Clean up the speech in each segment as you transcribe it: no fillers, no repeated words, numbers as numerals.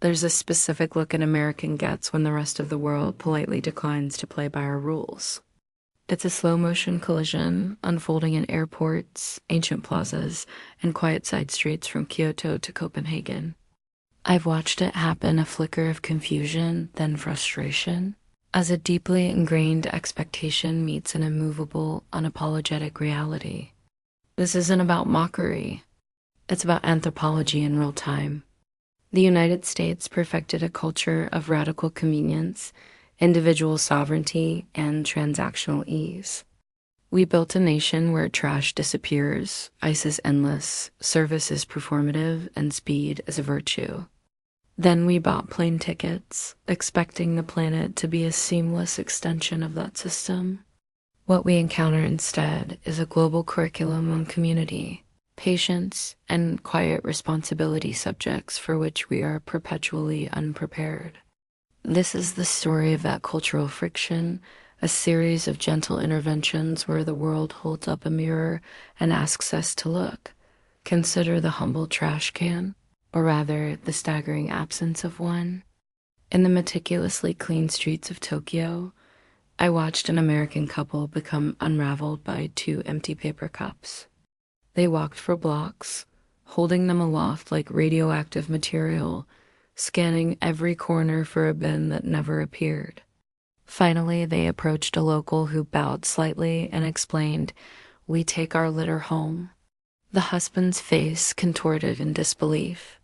There's a specific look an American gets when the rest of the world politely declines to play by our rules. It's a slow motion collision unfolding in airports, ancient plazas, and quiet side streets from Kyoto to Copenhagen. I've watched it happen, a flicker of confusion, then frustration, as a deeply ingrained expectation meets an immovable, unapologetic reality. This isn't about mockery. It's about anthropology in real time. The United States perfected a culture of radical convenience, individual sovereignty, and transactional ease. We built a nation where trash disappears, ice is endless, service is performative, and speed is a virtue. Then we bought plane tickets, expecting the planet to be a seamless extension of that system. What we encounter instead is a global curriculum on community, patience, and quiet responsibility subjects for which we are perpetually unprepared. This is the story of that cultural friction, a series of gentle interventions where the world holds up a mirror and asks us to look, consider the humble trash can, or rather the staggering absence of one. In the meticulously clean streets of Tokyo, I watched an American couple become unraveled by two empty paper cups. They walked for blocks, holding them aloft like radioactive material, scanning every corner for a bin that never appeared. Finally, they approached a local who bowed slightly and explained, "We take our litter home." The husband's face contorted in disbelief.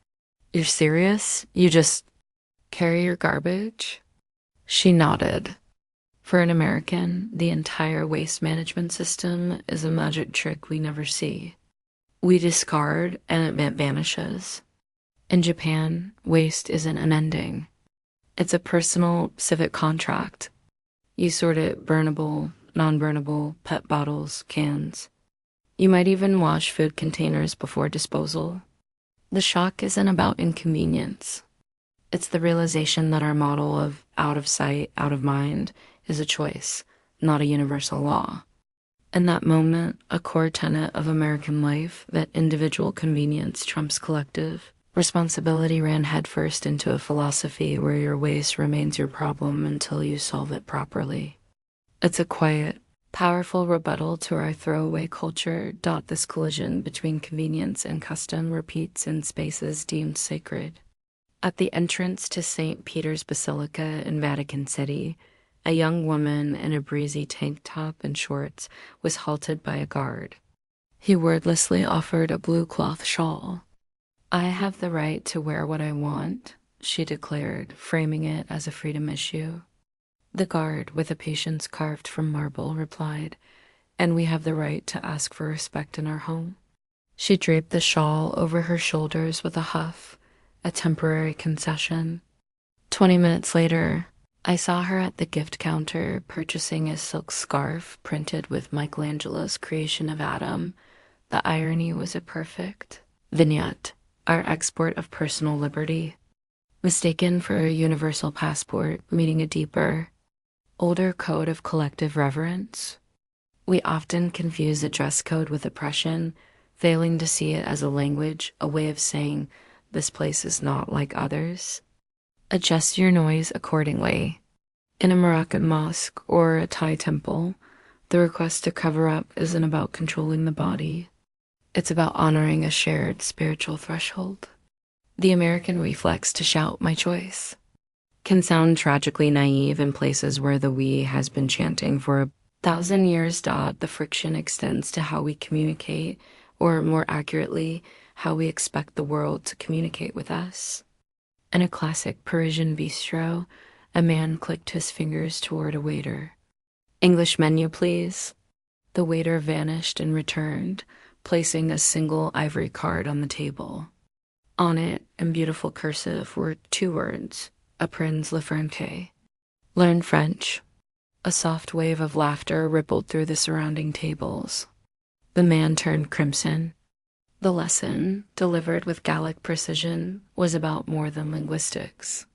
"You're serious? You just carry your garbage?" She nodded. For an American, the entire waste management system is a magic trick we never see. We discard and it vanishes. In Japan, waste isn't an ending. It's a personal civic contract. You sort it burnable, non-burnable, PET bottles, cans. You might even wash food containers before disposal. The shock isn't about inconvenience. It's the realization that our model of out of sight, out of mind is a choice, not a universal law. In that moment, a core tenet of American life, that individual convenience trumps collective responsibility, ran headfirst into a philosophy where your waste remains your problem until you solve it properly. It's a quiet, powerful rebuttal to our throwaway culture. This collision between convenience and custom repeats in spaces deemed sacred. At the entrance to St. Peter's Basilica in Vatican City, a young woman in a breezy tank top and shorts was halted by a guard. He wordlessly offered a blue cloth shawl. "I have the right to wear what I want," she declared, framing it as a freedom issue. The guard, with a patience carved from marble, replied, "And we have the right to ask for respect in our home." She draped the shawl over her shoulders with a huff, a temporary concession. 20 minutes later, I saw her at the gift counter purchasing a silk scarf printed with Michelangelo's creation of Adam. The irony was a perfect vignette, our export of personal liberty, mistaken for a universal passport, meeting a deeper, older code of collective reverence. We often confuse a dress code with oppression, failing to see it as a language, a way of saying, "This place is not like others." Adjust your noise accordingly. In a Moroccan mosque or a Thai temple, the request to cover up isn't about controlling the body. It's about honoring a shared spiritual threshold. The American reflex to shout, "My choice," can sound tragically naive in places where the we has been chanting for 1,000 years. The friction extends to how we communicate, or more accurately, how we expect the world to communicate with us. In a classic Parisian bistro, a man clicked his fingers toward a waiter. "English menu, please." The waiter vanished and returned, placing a single ivory card on the table. On it, in beautiful cursive, were two words, "Apprends le français." Learn French. A soft wave of laughter rippled through the surrounding tables. The man turned crimson. The lesson, delivered with Gallic precision, was about more than linguistics.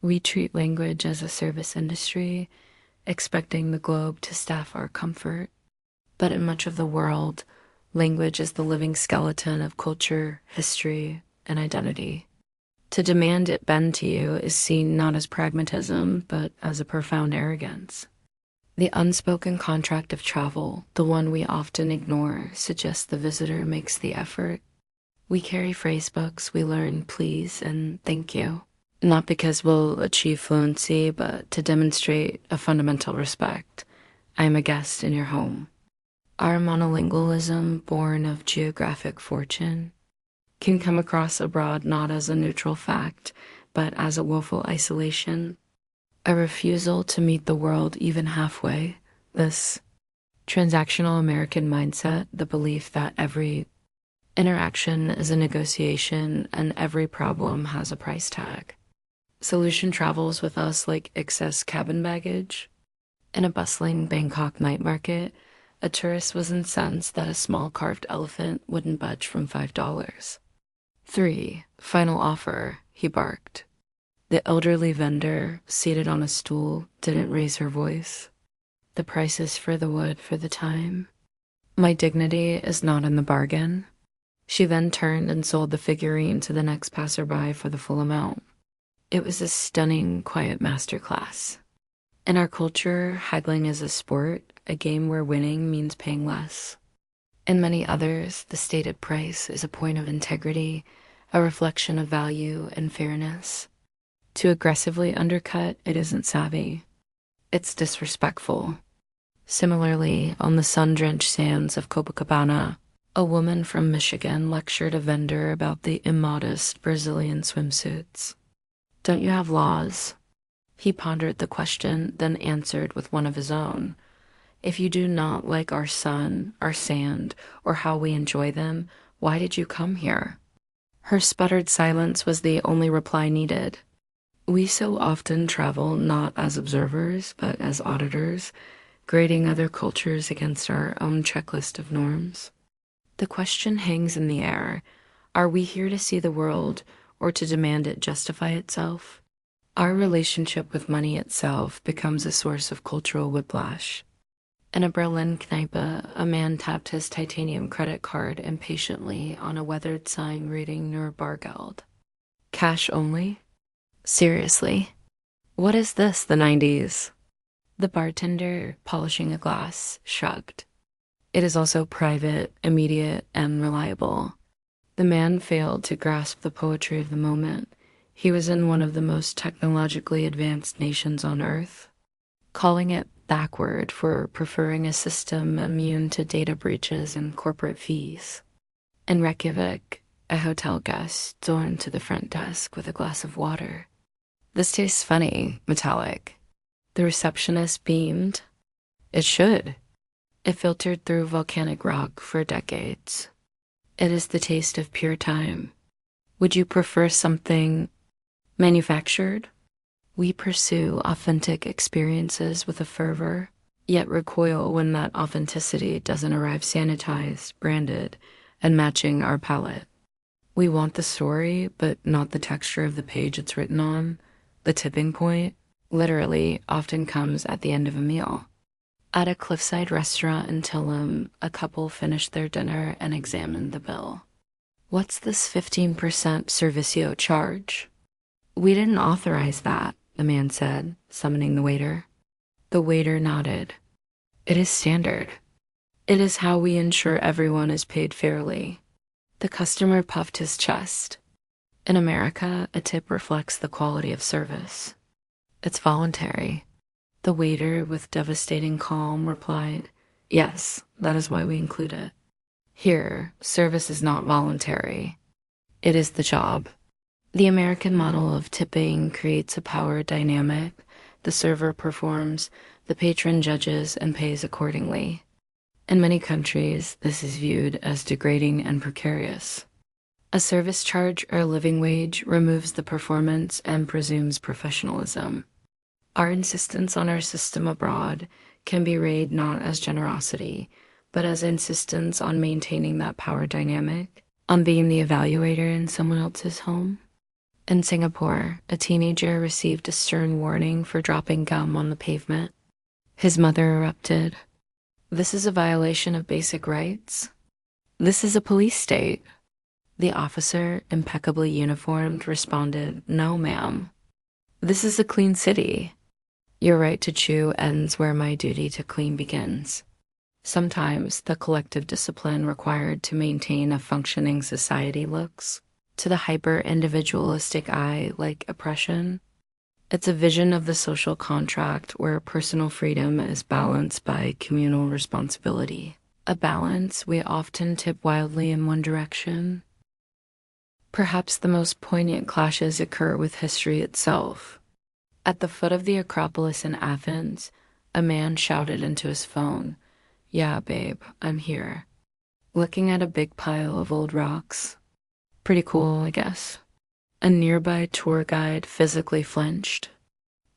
We treat language as a service industry, expecting the globe to staff our comfort. But in much of the world, language is the living skeleton of culture, history, and identity. To demand it bend to you is seen not as pragmatism, but as a profound arrogance. The unspoken contract of travel, the one we often ignore, suggests the visitor makes the effort. We carry phrase books, we learn please and thank you, not because we'll achieve fluency, but to demonstrate a fundamental respect. I am a guest in your home. Our monolingualism, born of geographic fortune, can come across abroad not as a neutral fact, but as a willful isolation, a refusal to meet the world even halfway. This transactional American mindset, the belief that every interaction is a negotiation and every problem has a price tag. Solution travels with us like excess cabin baggage. In a bustling Bangkok night market, a tourist was incensed that a small carved elephant wouldn't budge from $5. 3. Final offer, he barked. The elderly vendor, seated on a stool, didn't raise her voice. The price is for the wood for the time. My dignity is not in the bargain. She then turned and sold the figurine to the next passerby for the full amount. It was a stunning, quiet masterclass. In our culture, haggling is a sport, a game where winning means paying less. In many others, the stated price is a point of integrity, a reflection of value and fairness. To aggressively undercut, it isn't savvy. It's disrespectful. Similarly, on the sun-drenched sands of Copacabana, a woman from Michigan lectured a vendor about the immodest Brazilian swimsuits. Don't you have laws? He pondered the question, then answered with one of his own. If you do not like our sun, our sand, or how we enjoy them, why did you come here? Her sputtered silence was the only reply needed. We so often travel not as observers, but as auditors, grading other cultures against our own checklist of norms. The question hangs in the air. Are we here to see the world or to demand it justify itself? Our relationship with money itself becomes a source of cultural whiplash. In a Berlin Kneipe, a man tapped his titanium credit card impatiently on a weathered sign reading Nur Bargeld. Cash only? Seriously? What is this, the 90s? The bartender, polishing a glass, shrugged. It is also private, immediate, and reliable. The man failed to grasp the poetry of the moment. He was in one of the most technologically advanced nations on Earth, calling it backward for preferring a system immune to data breaches and corporate fees. In Reykjavik, a hotel guest stormed to the front desk with a glass of water. This tastes funny, metallic. The receptionist beamed. It should. It filtered through volcanic rock for decades. It is the taste of pure time. Would you prefer something manufactured? We pursue authentic experiences with a fervor, yet recoil when that authenticity doesn't arrive sanitized, branded, and matching our palate. We want the story, but not the texture of the page it's written on. The tipping point, literally, often comes at the end of a meal. At a cliffside restaurant in Tillam, a couple finished their dinner and examined the bill. What's this 15% servicio charge? We didn't authorize that, the man said, summoning the waiter. The waiter nodded. It is standard. It is how we ensure everyone is paid fairly. The customer puffed his chest. In America, a tip reflects the quality of service. It's voluntary. The waiter, with devastating calm, replied, Yes, that is why we include it. Here, service is not voluntary. It is the job. The American model of tipping creates a power dynamic. The server performs, the patron judges and pays accordingly. In many countries, this is viewed as degrading and precarious. A service charge or living wage removes the performance and presumes professionalism. Our insistence on our system abroad can be read not as generosity, but as insistence on maintaining that power dynamic, on being the evaluator in someone else's home. In Singapore, a teenager received a stern warning for dropping gum on the pavement. His mother erupted. This is a violation of basic rights. This is a police state. The officer, impeccably uniformed, responded, "No, ma'am. This is a clean city. Your right to chew ends where my duty to clean begins." Sometimes the collective discipline required to maintain a functioning society looks, to the hyper-individualistic eye, like oppression. It's a vision of the social contract where personal freedom is balanced by communal responsibility, a balance we often tip wildly in one direction. Perhaps the most poignant clashes occur with history itself. At the foot of the Acropolis in Athens, a man shouted into his phone, "Yeah, babe, I'm here," looking at a big pile of old rocks. Pretty cool, I guess. A nearby tour guide physically flinched.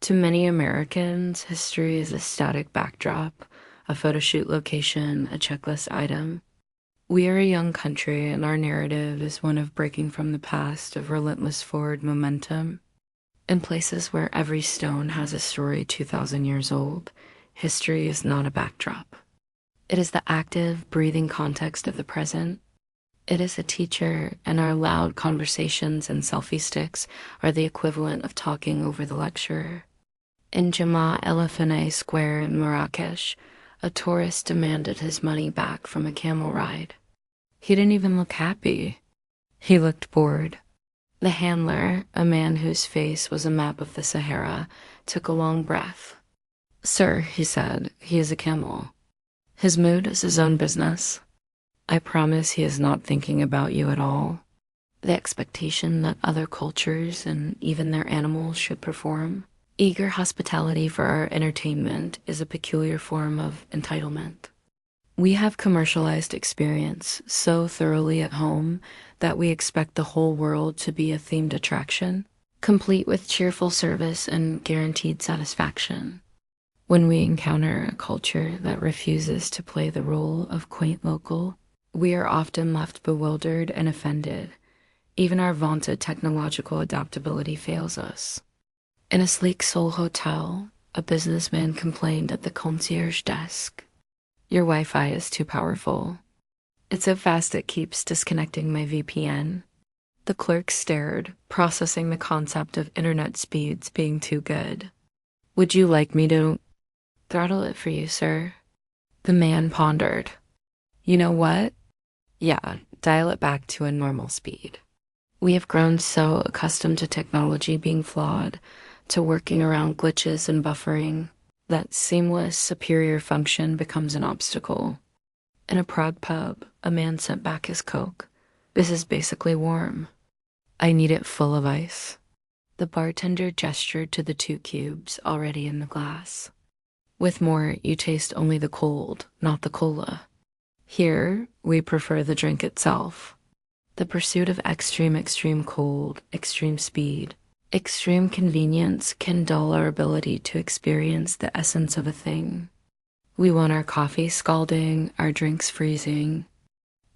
To many Americans, history is a static backdrop, a photo shoot location, a checklist item. We are a young country, and our narrative is one of breaking from the past, of relentless forward momentum. In places where every stone has a story 2,000 years old, history is not a backdrop. It is the active, breathing context of the present. It is a teacher, and our loud conversations and selfie sticks are the equivalent of talking over the lecturer. In Jama' El Fana Square in Marrakesh, a tourist demanded his money back from a camel ride. He didn't even look happy. He looked bored. The handler, a man whose face was a map of the Sahara, took a long breath. "Sir," he said, "he is a camel. His mood is his own business. I promise he is not thinking about you at all." The expectation that other cultures and even their animals should perform. Eager hospitality for our entertainment is a peculiar form of entitlement. We have commercialized experience so thoroughly at home that we expect the whole world to be a themed attraction, complete with cheerful service and guaranteed satisfaction. When we encounter a culture that refuses to play the role of quaint local, we are often left bewildered and offended. Even our vaunted technological adaptability fails us. In a sleek Seoul hotel, a businessman complained at the concierge desk, "Your Wi-Fi is too powerful. It's so fast it keeps disconnecting my VPN." The clerk stared, processing the concept of internet speeds being too good. "Would you like me to throttle it for you, sir?" The man pondered. "You know what? Yeah, dial it back to a normal speed." We have grown so accustomed to technology being flawed, to working around glitches and buffering, that seamless, superior function becomes an obstacle. In a Prague pub, a man sent back his Coke. "This is basically warm. I need it full of ice." The bartender gestured to the 2 cubes already in the glass. "With more, you taste only the cold, not the cola. Here, we prefer the drink itself." The pursuit of extreme cold, extreme speed, extreme convenience can dull our ability to experience the essence of a thing. We want our coffee scalding, our drinks freezing,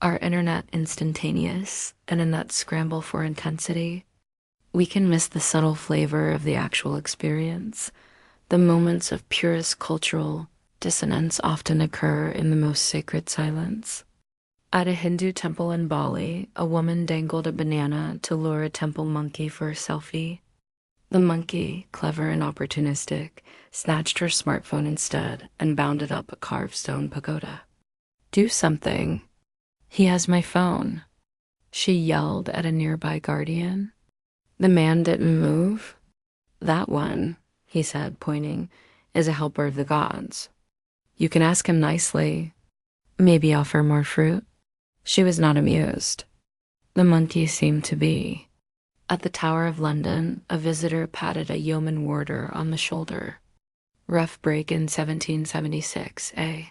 our internet instantaneous, and in that scramble for intensity, we can miss the subtle flavor of the actual experience. The moments of purest cultural dissonance often occur in the most sacred silence. At a Hindu temple in Bali, a woman dangled a banana to lure a temple monkey for a selfie. The monkey, clever and opportunistic, snatched her smartphone instead and bounded up a carved stone pagoda. "Do something. He has my phone," she yelled at a nearby guardian. The man didn't move. "That one," he said, pointing, "is a helper of the gods. You can ask him nicely. Maybe offer more fruit." She was not amused. The monkey seemed to be. At the Tower of London, a visitor patted a yeoman warder on the shoulder. "Rough break in 1776, eh?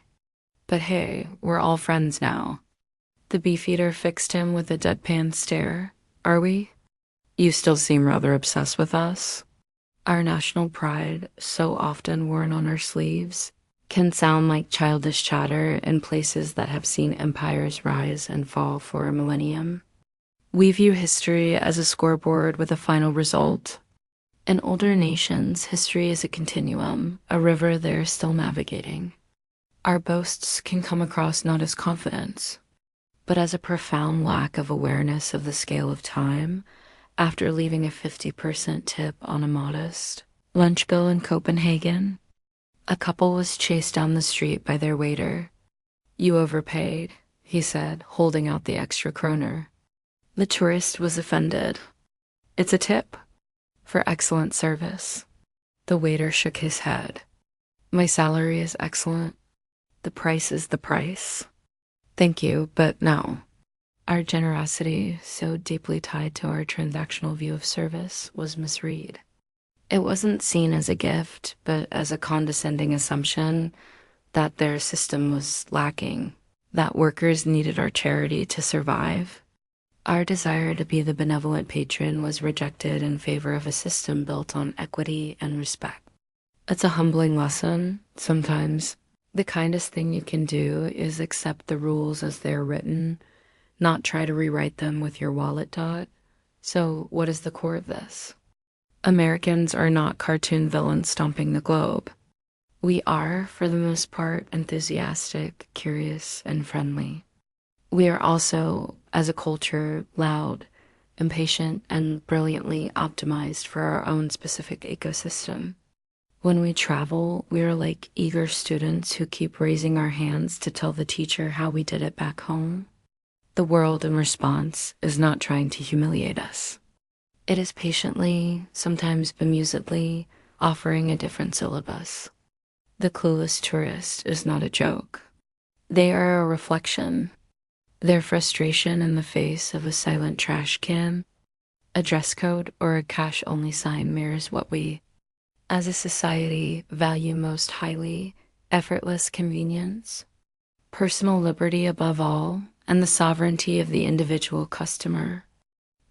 But hey, we're all friends now." The beefeater fixed him with a deadpan stare. "Are we? You still seem rather obsessed with us." Our national pride, so often worn on our sleeves, can sound like childish chatter in places that have seen empires rise and fall for a millennium. We view history as a scoreboard with a final result. In older nations, history is a continuum, a river they're still navigating. Our boasts can come across not as confidence, but as a profound lack of awareness of the scale of time after leaving a 50% tip on a modest lunch bill in Copenhagen. A couple was chased down the street by their waiter. "You overpaid," he said, holding out the extra kroner. The tourist was offended. "It's a tip for excellent service." The waiter shook his head. "My salary is excellent. The price is the price." "Thank you, but no." Our generosity, so deeply tied to our transactional view of service, was misread. It wasn't seen as a gift, but as a condescending assumption that their system was lacking, that workers needed our charity to survive. Our desire to be the benevolent patron was rejected in favor of a system built on equity and respect. It's a humbling lesson. Sometimes the kindest thing you can do is accept the rules as they're written, not try to rewrite them with your wallet dot. So what is the core of this? Americans are not cartoon villains stomping the globe. We are, for the most part, enthusiastic, curious, and friendly. We are also, as a culture, loud, impatient, and brilliantly optimized for our own specific ecosystem. When we travel, we are like eager students who keep raising our hands to tell the teacher how we did it back home. The world, in response, is not trying to humiliate us. It is patiently, sometimes bemusedly, offering a different syllabus. The clueless tourist is not a joke. They are a reflection. Their frustration in the face of a silent trash can, a dress code, or a cash-only sign mirrors what we, as a society, value most highly: effortless convenience, personal liberty above all, and the sovereignty of the individual customer.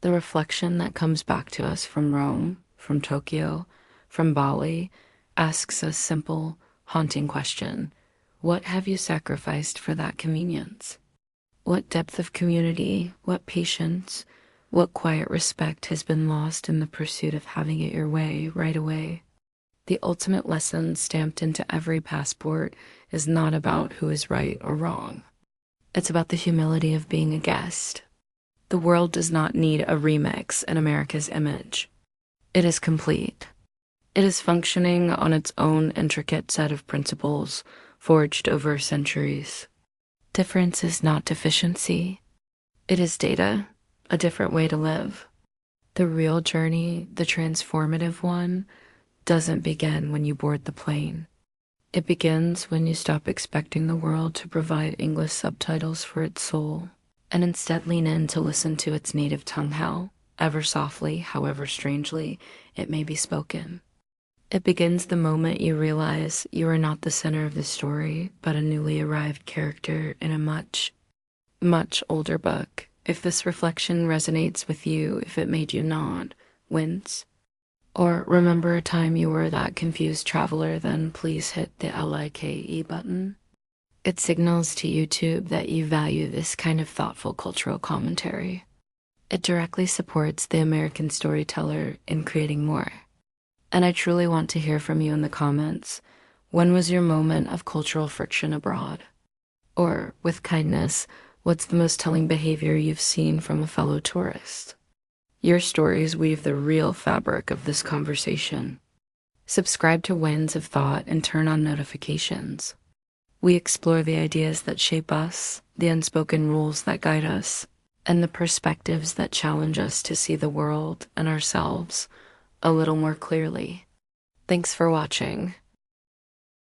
The reflection that comes back to us from Rome, from Tokyo, from Bali, asks a simple, haunting question: what have you sacrificed for that convenience? What depth of community, what patience, what quiet respect has been lost in the pursuit of having it your way right away? The ultimate lesson stamped into every passport is not about who is right or wrong. It's about the humility of being a guest. The world does not need a remix in America's image. It is complete. It is functioning on its own intricate set of principles forged over centuries. Difference is not deficiency. It is data, a different way to live. The real journey, the transformative one, doesn't begin when you board the plane. It begins when you stop expecting the world to provide English subtitles for its soul, and instead lean in to listen to its native tongue, how, ever softly, however strangely, it may be spoken. It begins the moment you realize you are not the center of the story, but a newly arrived character in a much, much older book. If this reflection resonates with you, if it made you nod, wince, or remember a time you were that confused traveler, then please hit the LIKE button. It signals to YouTube that you value this kind of thoughtful cultural commentary. It directly supports the American storyteller in creating more. And I truly want to hear from you in the comments. When was your moment of cultural friction abroad? Or, with kindness, what's the most telling behavior you've seen from a fellow tourist? Your stories weave the real fabric of this conversation. Subscribe to Winds of Thought and turn on notifications. We explore the ideas that shape us, the unspoken rules that guide us, and the perspectives that challenge us to see the world and ourselves a little more clearly. Thanks for watching.